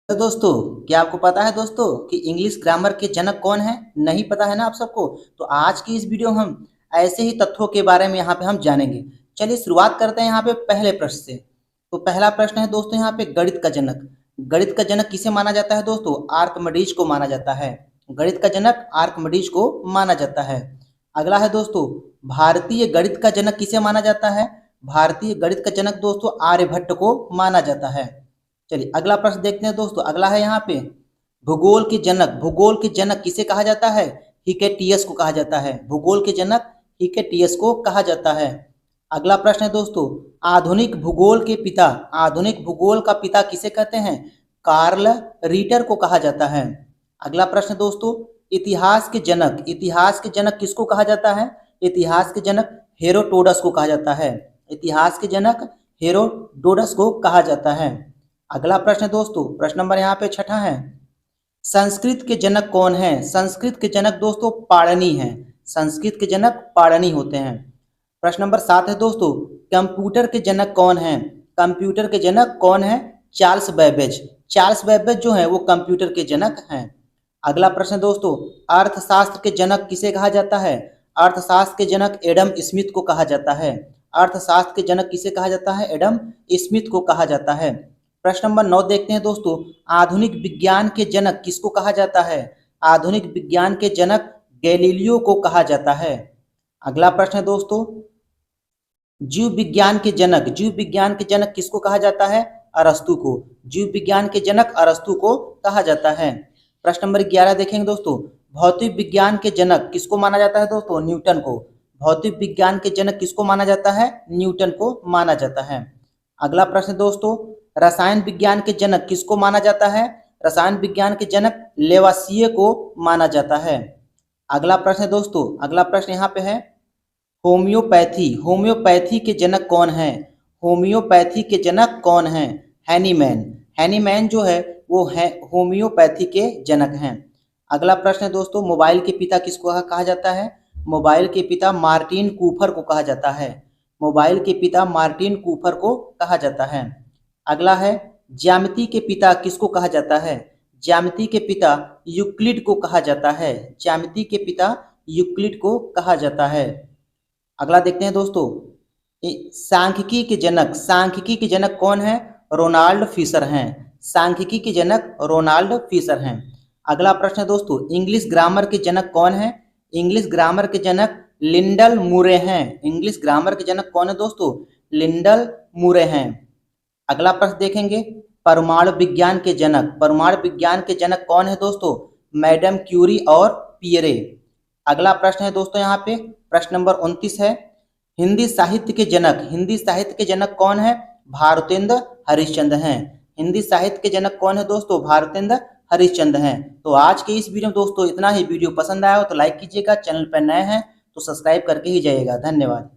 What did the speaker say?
तो दोस्तों, क्या आपको पता है दोस्तों कि इंग्लिश ग्रामर के जनक कौन है? नहीं पता है ना आप सबको? तो आज की इस वीडियो में हम ऐसे ही तथ्यों के बारे में यहाँ पे हम जानेंगे। चलिए शुरुआत करते हैं यहाँ पे पहले प्रश्न से। तो पहला प्रश्न है दोस्तों यहाँ पे गणित का जनक। गणित का जनक किसे माना जाता है दोस्तों? आर्किमिडीज को माना जाता है। गणित का जनक आर्किमिडीज को माना जाता है। अगला है दोस्तों, भारतीय गणित का जनक किसे माना जाता है? भारतीय गणित का जनक दोस्तों आर्यभट्ट को माना जाता है। चलिए अगला प्रश्न देखते हैं दोस्तों। अगला है यहाँ पे भूगोल के जनक। भूगोल के जनक किसे कहा जाता है? हिकेटियस को कहा जाता है। भूगोल के जनक हिकेटियस को कहा जाता है। अगला प्रश्न है दोस्तों, आधुनिक भूगोल के पिता। आधुनिक भूगोल का पिता किसे कहते हैं? कार्ल रीटर को कहा जाता है। अगला प्रश्न दोस्तों, इतिहास के जनक। इतिहास के जनक किसको कहा जाता है? इतिहास के जनक हेरोडोटस को कहा जाता है। इतिहास के जनक हेरोडोटस को कहा जाता है। अगला प्रश्न दोस्तों, प्रश्न नंबर यहाँ पे छठा है, संस्कृत के जनक कौन है? संस्कृत के जनक दोस्तों पाणिनि हैं। संस्कृत के जनक पाणिनि होते हैं। प्रश्न नंबर 7 है दोस्तों, कंप्यूटर के जनक कौन है? कंप्यूटर के जनक कौन है? Charles Babbage. चार्ल्स बेबेज जो है वो कंप्यूटर के जनक हैं। अगला प्रश्न दोस्तों, अर्थशास्त्र के जनक किसे कहा जाता है? अर्थशास्त्र के जनक एडम स्मिथ को कहा जाता है। अर्थशास्त्र के जनक किसे कहा जाता है? एडम स्मिथ को कहा जाता है। प्रश्न नंबर 9 देखते हैं दोस्तों, आधुनिक विज्ञान के जनक किसको कहा जाता है? आधुनिक विज्ञान के जनक गैलीलियो को कहा जाता है। अगला प्रश्न है दोस्तों, जीव विज्ञान के जनक। जीव विज्ञान के जनक किसको कहा जाता है? अरस्तु को। जीव विज्ञान के जनक अरस्तु को कहा जाता है। प्रश्न नंबर 11 देखेंगे दोस्तों, भौतिक विज्ञान के जनक किसको माना जाता है दोस्तों? न्यूटन को। भौतिक विज्ञान के जनक किसको माना जाता है? न्यूटन को माना जाता है। अगला प्रश्न दोस्तों, रसायन विज्ञान के जनक किसको माना जाता है? रसायन विज्ञान के जनक लेवासिए को माना जाता है। अगला प्रश्न है दोस्तों, अगला प्रश्न यहाँ पे है होम्योपैथी। होम्योपैथी के जनक कौन है? होम्योपैथी के जनक कौन है? हैनीमैन। हैनीमैन जो है वो है होम्योपैथी के जनक हैं। अगला प्रश्न है दोस्तों, मोबाइल के पिता किसको कहा जाता है? मोबाइल के पिता मार्टिन कूपर को कहा जाता है। मोबाइल के पिता मार्टिन कूपर को कहा जाता है। अगला है, ज्यामिति के पिता किसको कहा जाता है? ज्यामिति के पिता यूक्लिड को कहा जाता है। ज्यामिति के पिता यूक्लिड को कहा जाता है। अगला देखते हैं दोस्तों, सांख्यिकी के जनक। सांख्यिकी के जनक कौन है? रोनाल्ड फिशर हैं। सांख्यिकी के जनक रोनाल्ड फिशर हैं। अगला प्रश्न है दोस्तों, इंग्लिश ग्रामर के जनक कौन है? इंग्लिश ग्रामर के जनक लिंडल मूरे हैं। इंग्लिश ग्रामर के जनक कौन है दोस्तों? लिंडल मूरे हैं। अगला प्रश्न देखेंगे, परमाणु विज्ञान के जनक। परमाणु विज्ञान के जनक कौन है दोस्तों? मैडम क्यूरी और पियरे। अगला प्रश्न है दोस्तों यहाँ पे प्रश्न नंबर 29 है, हिंदी साहित्य के जनक। हिंदी साहित्य के जनक कौन है? भारतेंद्र हरिश्चंद्र हैं। हिंदी साहित्य के जनक कौन है दोस्तों? भारतेंद्र हरिश्चंद्र हैं। तो आज के इस वीडियो में दोस्तों इतना ही। वीडियो पसंद आया हो तो लाइक कीजिएगा, चैनल पर नए हैं तो सब्सक्राइब करके ही जाइएगा। धन्यवाद।